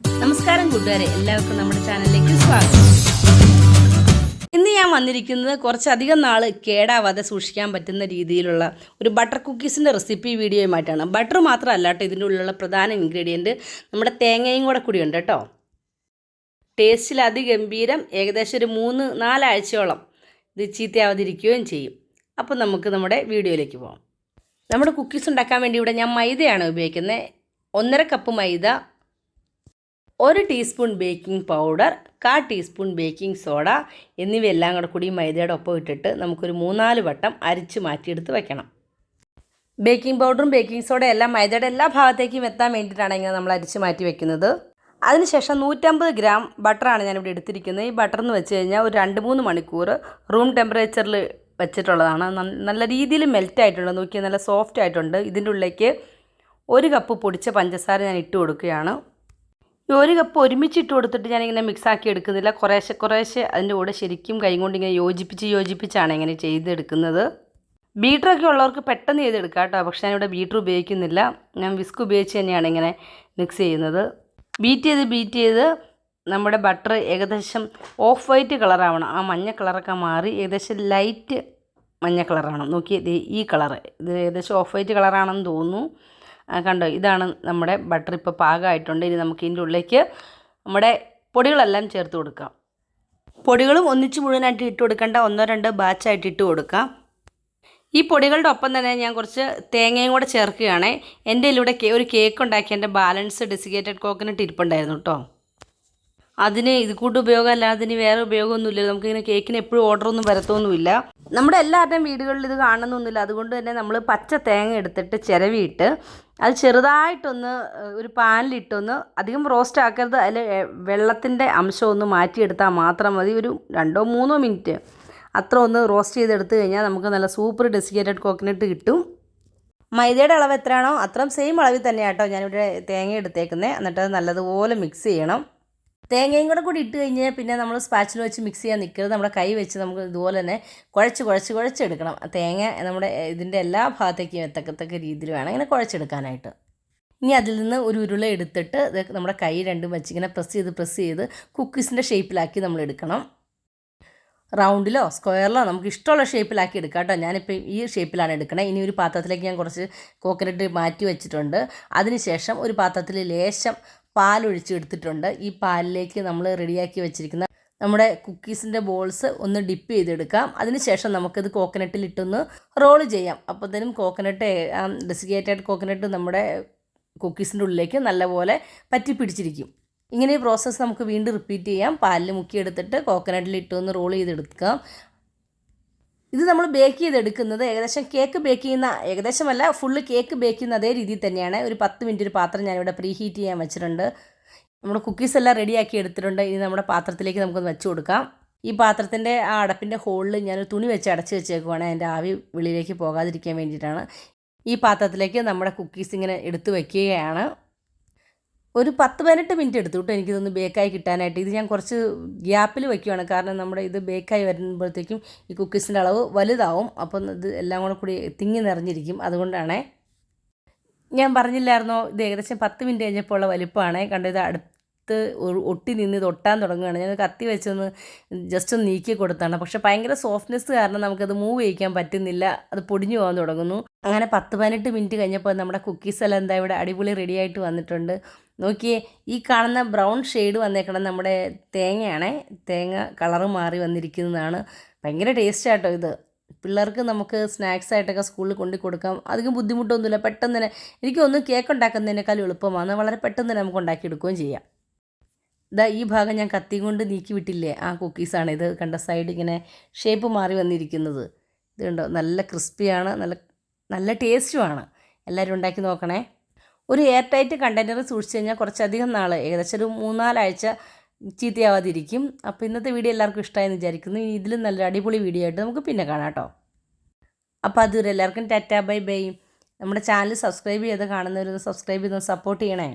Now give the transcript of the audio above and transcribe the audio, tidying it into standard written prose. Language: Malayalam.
നമസ്കാരം കൂട്ടുകാരെ, എല്ലാവർക്കും നമ്മുടെ ചാനലിലേക്ക് സ്വാഗതം. ഇന്ന് ഞാൻ വന്നിരിക്കുന്നത് കുറച്ചധികം നാൾ കേടാവാതെ സൂക്ഷിക്കാൻ പറ്റുന്ന രീതിയിലുള്ള ഒരു ബട്ടർ കുക്കീസിൻ്റെ റെസിപ്പി വീഡിയോയുമായിട്ടാണ്. ബട്ടർ മാത്രമല്ല കേട്ടോ ഇതിൻ്റെ ഉള്ളിലുള്ള പ്രധാന ഇൻഗ്രീഡിയൻറ്റ്, നമ്മുടെ തേങ്ങയും കൂടി ഉണ്ട് കേട്ടോ. ടേസ്റ്റിൽ അതിഗംഭീരം. ഏകദേശം ഒരു 3-4 ആഴ്ചയോളം ഇത് ചീത്തയാവാതിരിക്കുകയും ചെയ്യും. അപ്പോൾ നമുക്ക് നമ്മുടെ വീഡിയോയിലേക്ക് പോകാം. നമ്മുടെ കുക്കീസ് ഉണ്ടാക്കാൻ വേണ്ടി ഇവിടെ ഞാൻ മൈദയാണ് ഉപയോഗിക്കുന്നത്. 1.5 കപ്പ് മൈദ, 1 teaspoon baking powder, 1/4 teaspoon baking soda എന്നിവയെല്ലാം കൂടി മൈദയുടെ ഒപ്പം ഇട്ടിട്ട് നമുക്കൊരു 3-4 വട്ടം അരിച്ച് മാറ്റിയെടുത്ത് വയ്ക്കണം. ബേക്കിംഗ് പൗഡറും ബേക്കിംഗ് സോഡയും എല്ലാം മൈദയുടെ എല്ലാ ഭാഗത്തേക്കും എത്താൻ വേണ്ടിയിട്ടാണ് ഇങ്ങനെ നമ്മൾ അരിച്ച് മാറ്റി വയ്ക്കുന്നത്. അതിനുശേഷം 150 ഗ്രാം ബട്ടറാണ് ഞാനിവിടെ എടുത്തിരിക്കുന്നത്. ഈ ബട്ടർ എന്ന് വെച്ച് കഴിഞ്ഞാൽ ഒരു 2-3 മണിക്കൂർ റൂം ടെമ്പറേച്ചറിൽ വെച്ചിട്ടുള്ളതാണ്. നല്ല രീതിയിൽ മെൽറ്റ് ആയിട്ടുണ്ട്. നോക്കിയാൽ നല്ല സോഫ്റ്റ് ആയിട്ടുണ്ട്. ഇതിൻ്റെ ഉള്ളിലേക്ക് 1 കപ്പ് പൊടിച്ച പഞ്ചസാര ഞാൻ ഇട്ട് കൊടുക്കുകയാണ്. ഈ 1 കപ്പ് ഒരുമിച്ച് ഇട്ട് കൊടുത്തിട്ട് ഞാനിങ്ങനെ മിക്സാക്കി എടുക്കുന്നില്ല. കുറേശ്ശെ അതിൻ്റെ കൂടെ ശരിക്കും കൈ കൊണ്ട് ഇങ്ങനെ യോജിപ്പിച്ചാണ് ഇങ്ങനെ ചെയ്തെടുക്കുന്നത്. ബീറ്ററൊക്കെ ഉള്ളവർക്ക് പെട്ടെന്ന് ചെയ്തെടുക്കാം കേട്ടോ. പക്ഷേ ഞാനിവിടെ ബീറ്റർ ഉപയോഗിക്കുന്നില്ല. ഞാൻ വിസ്ക് ഉപയോഗിച്ച് തന്നെയാണ് ഇങ്ങനെ മിക്സ് ചെയ്യുന്നത്. ബീറ്റ് ചെയ്ത് നമ്മുടെ ബട്ടർ ഏകദേശം ഓഫ് വൈറ്റ് കളറാവണം. ആ മഞ്ഞ കളറൊക്കെ മാറി ഏകദേശം ലൈറ്റ് മഞ്ഞ കളറാവണം. നോക്കി ഈ കളറ്, ഇത് ഏകദേശം ഓഫ് വൈറ്റ് കളറാണെന്ന് തോന്നുന്നു. കണ്ടോ, ഇതാണ് നമ്മുടെ ബട്ടർ ഇപ്പോൾ പാകമായിട്ടുണ്ട്. ഇനി നമുക്ക് ഇതിൻ്റെ ഉള്ളിലേക്ക് നമ്മുടെ പൊടികളെല്ലാം ചേർത്ത് കൊടുക്കാം. പൊടികളും ഒന്നിച്ച് മുഴുവനായിട്ട് ഇട്ട് കൊടുക്കേണ്ട, 1-2 ബാച്ചായിട്ട് ഇട്ട് കൊടുക്കാം. ഈ പൊടികളുടെ ഒപ്പം തന്നെ ഞാൻ കുറച്ച് തേങ്ങയും കൂടെ ചേർക്കുകയാണ്. എൻ്റെ ഇതിലൂടെ ഒരു കേക്ക് ഉണ്ടാക്കി എൻ്റെ ബാലൻസ് ഡെസിക്കേറ്റഡ് കോക്കനട്ട് ഇരിപ്പുണ്ടായിരുന്നു കേട്ടോ. അതിന് ഇത് കൂട്ട് ഉപയോഗമല്ലാതെ അതിന് വേറെ ഉപയോഗമൊന്നുമില്ല. നമുക്കിങ്ങനെ കേക്കിന് എപ്പോഴും ഓർഡറൊന്നും വരത്തൊന്നുമില്ല. നമ്മുടെ എല്ലാവരുടെയും വീടുകളിൽ ഇത് കാണണമെന്നൊന്നുമില്ല. അതുകൊണ്ട് തന്നെ നമ്മൾ പച്ച തേങ്ങ എടുത്തിട്ട് ചിരവിയിട്ട് അത് ചെറുതായിട്ടൊന്ന് ഒരു പാനിലിട്ടൊന്ന്, അധികം റോസ്റ്റ് ആക്കരുത്. അതിൽ വെള്ളത്തിൻ്റെ അംശം ഒന്ന് മാറ്റിയെടുത്താൽ മാത്രം മതി. ഒരു 2-3 മിനിറ്റ് അത്ര ഒന്ന് റോസ്റ്റ് ചെയ്തെടുത്ത് കഴിഞ്ഞാൽ നമുക്ക് നല്ല സൂപ്പർ ഡെസിക്കേറ്റഡ് കോക്കനട്ട് കിട്ടും. മൈദയുടെ അളവ് എത്രയാണോ അത്രയും സെയിം അളവിൽ തന്നെയാണ് കേട്ടോ ഞാനിവിടെ തേങ്ങ എടുത്തേക്കുന്നത്. എന്നിട്ട് അത് നല്ലതുപോലെ മിക്സ് ചെയ്യണം. തേങ്ങയും കൂടി ഇട്ട് കഴിഞ്ഞാൽ പിന്നെ നമ്മൾ സ്പാച്ചിൽ വെച്ച് മിക്സ് ചെയ്യാൻ നിൽക്കരുത്. നമ്മുടെ കൈ വെച്ച് നമുക്ക് ഇതുപോലെ തന്നെ കുഴച്ചെടുക്കണം. തേങ്ങ നമ്മുടെ ഇതിൻ്റെ എല്ലാ ഭാഗത്തേക്കും എത്തക്കത്തക്ക രീതിയിൽ വേണം ഇങ്ങനെ കുഴച്ചെടുക്കാനായിട്ട്. ഇനി അതിൽ നിന്ന് ഒരു ഉരുള എടുത്തിട്ട് നമ്മുടെ കൈ രണ്ടും വെച്ച് ഇങ്ങനെ പ്രസ് ചെയ്ത് കുക്കീസിൻ്റെ ഷേപ്പിലാക്കി നമ്മൾ എടുക്കണം. റൗണ്ടിലോ സ്ക്വയറിലോ നമുക്ക് ഇഷ്ടമുള്ള ഷേപ്പിലാക്കി എടുക്കാം കേട്ടോ. ഞാനിപ്പോൾ ഈ ഷേപ്പിലാണ് എടുക്കണത്. ഇനി ഒരു പാത്രത്തിലേക്ക് ഞാൻ കുറച്ച് കോക്കനട്ട് മാറ്റി വെച്ചിട്ടുണ്ട്. അതിനുശേഷം ഒരു പാത്രത്തിൽ ലേശം പാലൊഴിച്ച് എടുത്തിട്ടുണ്ട്. ഈ പാലിലേക്ക് നമ്മൾ റെഡിയാക്കി വെച്ചിരിക്കുന്ന നമ്മുടെ കുക്കീസിൻ്റെ ബോൾസ് ഒന്ന് ഡിപ്പ് ചെയ്തെടുക്കാം. അതിനുശേഷം നമുക്കിത് കോക്കനട്ടിലിട്ടൊന്ന് റോള് ചെയ്യാം. അപ്പോഴത്തേനും കോക്കനട്ട് ഡെസിക്കേറ്റഡ് കോക്കനട്ട് നമ്മുടെ കുക്കീസിൻ്റെ ഉള്ളിലേക്ക് നല്ലപോലെ പറ്റി പിടിച്ചിരിക്കും. ഇങ്ങനെ ഈ പ്രോസസ്സ് നമുക്ക് വീണ്ടും റിപ്പീറ്റ് ചെയ്യാം. പാലിൽ മുക്കിയെടുത്തിട്ട് കോക്കനട്ടിലിട്ടൊന്ന് റോൾ ചെയ്തെടുക്കാം. ഇത് നമ്മൾ ബേക്ക് ചെയ്തെടുക്കുന്നത് ഏകദേശം കേക്ക് ബേക്ക് ചെയ്യുന്ന, ഏകദേശമല്ല ഫുള്ള് കേക്ക് ബേക്ക് ചെയ്യുന്ന അതേ രീതിയിൽ തന്നെയാണ്. ഒരു 10 മിനിറ്റ് ഒരു പാത്രം ഞാനിവിടെ പ്രീ ഹീറ്റ് ചെയ്യാൻ വെച്ചിട്ടുണ്ട്. നമ്മുടെ കുക്കീസ് എല്ലാം റെഡിയാക്കി എടുത്തിട്ടുണ്ട്. ഇനി നമ്മുടെ പാത്രത്തിലേക്ക് നമുക്കൊന്ന് വെച്ച് കൊടുക്കാം. ഈ പാത്രത്തിൻ്റെ ആ അടപ്പിൻ്റെ ഹോളിൽ ഞാനൊരു തുണി വെച്ച് അടച്ച് വെച്ചേക്കുവാണ്. അതിൻ്റെ ആവി വെളിയിലേക്ക് പോകാതിരിക്കാൻ വേണ്ടിയിട്ടാണ്. ഈ പാത്രത്തിലേക്ക് നമ്മുടെ കുക്കീസ് ഇങ്ങനെ എടുത്ത് വയ്ക്കുകയാണ്. ഒരു 10-18 മിനിറ്റ് എടുത്തു കേട്ടോ എനിക്കിതൊന്ന് ബേക്കായി കിട്ടാനായിട്ട്. ഇത് ഞാൻ കുറച്ച് ഗ്യാപ്പിൽ വയ്ക്കുകയാണ്. കാരണം നമ്മുടെ ഇത് ബേക്കായി വരുമ്പോഴത്തേക്കും ഈ കുക്കീസിൻ്റെ അളവ് വലുതാവും. അപ്പം ഇത് എല്ലാം കൂടി തിങ്ങി നിറഞ്ഞിരിക്കും. അതുകൊണ്ടാണ് ഞാൻ പറഞ്ഞില്ലായിരുന്നോ, ഇത് ഏകദേശം 10 മിനിറ്റ് കഴിഞ്ഞപ്പോൾ ഉള്ള വലിപ്പമാണ്. കണ്ടത് ഇത് അടുത്ത് ഒട്ടി നിന്ന് ഇത് ഒട്ടാൻ തുടങ്ങുകയാണ്. ഞാൻ കത്തി വെച്ചൊന്ന് ജസ്റ്റ് ഒന്ന് നീക്കി കൊടുത്താണ്. പക്ഷേ ഭയങ്കര സോഫ്റ്റ്നെസ് കാരണം നമുക്കത് മൂവ് ചെയ്യിക്കാൻ പറ്റുന്നില്ല. അത് പൊടിഞ്ഞു പോകാൻ തുടങ്ങുന്നു. അങ്ങനെ 10-18 മിനിറ്റ് കഴിഞ്ഞപ്പോൾ നമ്മുടെ കുക്കീസ് എല്ലാം എന്താ ഇവിടെ അടിപൊളി റെഡിയായിട്ട് വന്നിട്ടുണ്ട്. നോക്കിയേ, ഈ കാണുന്ന ബ്രൗൺ ഷെയ്ഡ് വന്നേക്കണം നമ്മുടെ തേങ്ങയാണേ. തേങ്ങ കളറ് മാറി വന്നിരിക്കുന്നതാണ്. ഭയങ്കര ടേസ്റ്റാട്ടോ ഇത്. പിള്ളേർക്ക് നമുക്ക് സ്നാക്സ് ആയിട്ടൊക്കെ സ്കൂളിൽ കൊണ്ടു കൊടുക്കാം. അധികം ബുദ്ധിമുട്ടൊന്നുമില്ല. പെട്ടെന്ന് തന്നെ എനിക്കൊന്ന് കേക്ക് ഉണ്ടാക്കുന്നതിനേക്കാളും എളുപ്പമാണ്. വളരെ പെട്ടെന്ന് തന്നെ നമുക്ക് ഉണ്ടാക്കിയെടുക്കുകയും ചെയ്യാം. ഇതാ ഈ ഭാഗം ഞാൻ കത്തി കൊണ്ട് നീക്കി വിട്ടില്ലേ, ആ കുക്കീസാണ് ഇത്. കണ്ട സൈഡ് ഇങ്ങനെ ഷേപ്പ് മാറി വന്നിരിക്കുന്നത്. ഇത് കണ്ടോ, നല്ല ക്രിസ്പിയാണ്, നല്ല ടേസ്റ്റുമാണ്. എല്ലാവരും ഉണ്ടാക്കി നോക്കണേ. ഒരു എയർ ടൈറ്റ് കണ്ടെയ്നർ സൂക്ഷിച്ച് കഴിഞ്ഞാൽ കുറച്ചധികം നാൾ, ഏകദേശം ഒരു 3-4 ആഴ്ച ചീത്തയാവാതിരിക്കും. അപ്പോൾ ഇന്നത്തെ വീഡിയോ എല്ലാവർക്കും ഇഷ്ടമായെന്ന് വിചാരിക്കുന്നു. ഇനി ഇതിലും നല്ല അടിപൊളി വീഡിയോ ആയിട്ട് നമുക്ക് പിന്നെ കാണാം കേട്ടോ. അപ്പോൾ അതുവരെ എല്ലാവർക്കും ടാറ്റാ ബൈ ബൈ. നമ്മുടെ ചാനൽ സബ്സ്ക്രൈബ് ചെയ്ത് കാണുന്നവരൊന്ന് സബ്സ്ക്രൈബ് ചെയ്തൊന്ന് സപ്പോർട്ട് ചെയ്യണേ.